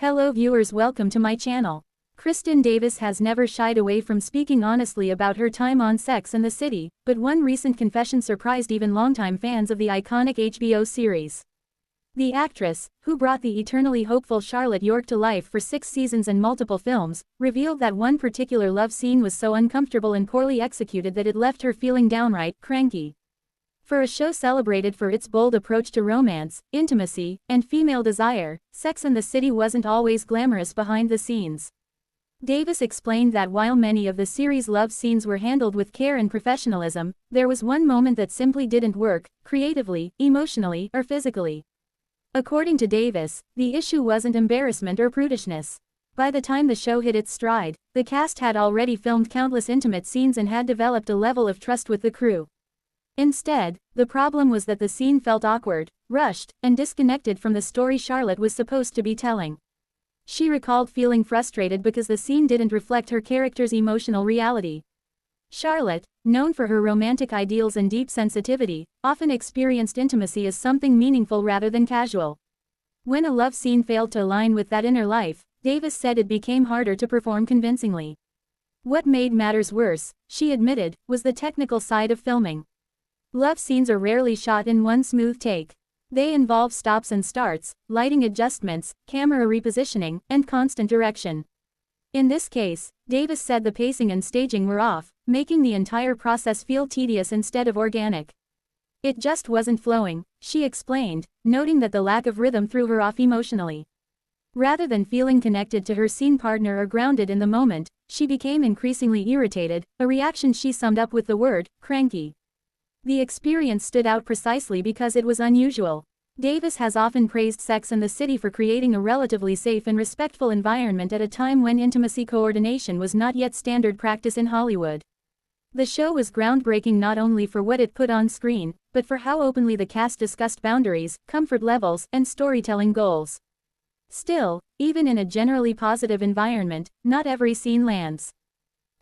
Hello viewers, welcome to my channel. Kristin Davis has never shied away from speaking honestly about her time on Sex and the City, but one recent confession surprised even longtime fans of the iconic HBO series. The actress, who brought the eternally hopeful Charlotte York to life for 6 seasons and multiple films, revealed that one particular love scene was so uncomfortable and poorly executed that it left her feeling downright cranky. For a show celebrated for its bold approach to romance, intimacy, and female desire, Sex and the City wasn't always glamorous behind the scenes. Davis explained that while many of the series' love scenes were handled with care and professionalism, there was one moment that simply didn't work, creatively, emotionally, or physically. According to Davis, the issue wasn't embarrassment or prudishness. By the time the show hit its stride, the cast had already filmed countless intimate scenes and had developed a level of trust with the crew. Instead, the problem was that the scene felt awkward, rushed, and disconnected from the story Charlotte was supposed to be telling. She recalled feeling frustrated because the scene didn't reflect her character's emotional reality. Charlotte, known for her romantic ideals and deep sensitivity, often experienced intimacy as something meaningful rather than casual. When a love scene failed to align with that inner life, Davis said it became harder to perform convincingly. What made matters worse, she admitted, was the technical side of filming. Love scenes are rarely shot in one smooth take. They involve stops and starts, lighting adjustments, camera repositioning, and constant direction. In this case, Davis said the pacing and staging were off, making the entire process feel tedious instead of organic. It just wasn't flowing, she explained, noting that the lack of rhythm threw her off emotionally. Rather than feeling connected to her scene partner or grounded in the moment, she became increasingly irritated, a reaction she summed up with the word, cranky. The experience stood out precisely because it was unusual. Davis has often praised Sex and the City for creating a relatively safe and respectful environment at a time when intimacy coordination was not yet standard practice in Hollywood. The show was groundbreaking not only for what it put on screen, but for how openly the cast discussed boundaries, comfort levels, and storytelling goals. Still, even in a generally positive environment, not every scene lands.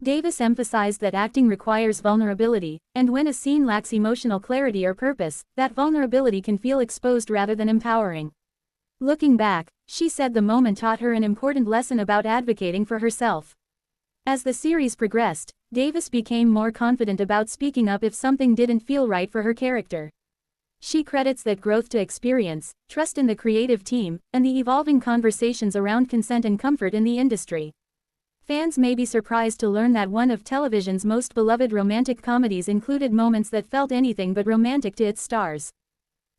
Davis emphasized that acting requires vulnerability, and when a scene lacks emotional clarity or purpose, that vulnerability can feel exposed rather than empowering. Looking back, she said the moment taught her an important lesson about advocating for herself. As the series progressed, Davis became more confident about speaking up if something didn't feel right for her character. She credits that growth to experience, trust in the creative team, and the evolving conversations around consent and comfort in the industry. Fans may be surprised to learn that one of television's most beloved romantic comedies included moments that felt anything but romantic to its stars.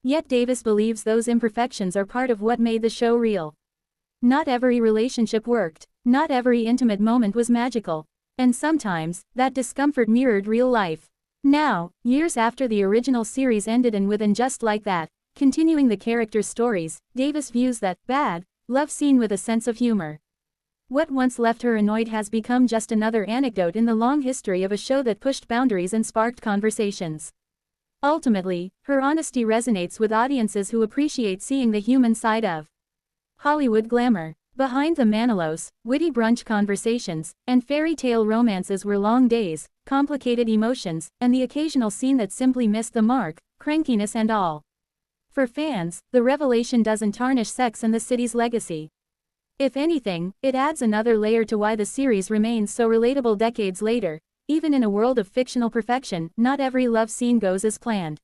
Yet Davis believes those imperfections are part of what made the show real. Not every relationship worked, not every intimate moment was magical, and sometimes, that discomfort mirrored real life. Now, years after the original series ended and with And Just Like That, continuing the characters' stories, Davis views that bad love scene with a sense of humor. What once left her annoyed has become just another anecdote in the long history of a show that pushed boundaries and sparked conversations. Ultimately, her honesty resonates with audiences who appreciate seeing the human side of Hollywood glamour. Behind the Manilos, witty brunch conversations, and fairy tale romances were long days, complicated emotions, and the occasional scene that simply missed the mark, crankiness and all. For fans, the revelation doesn't tarnish Sex and the City's legacy. If anything, it adds another layer to why the series remains so relatable decades later. Even in a world of fictional perfection, not every love scene goes as planned.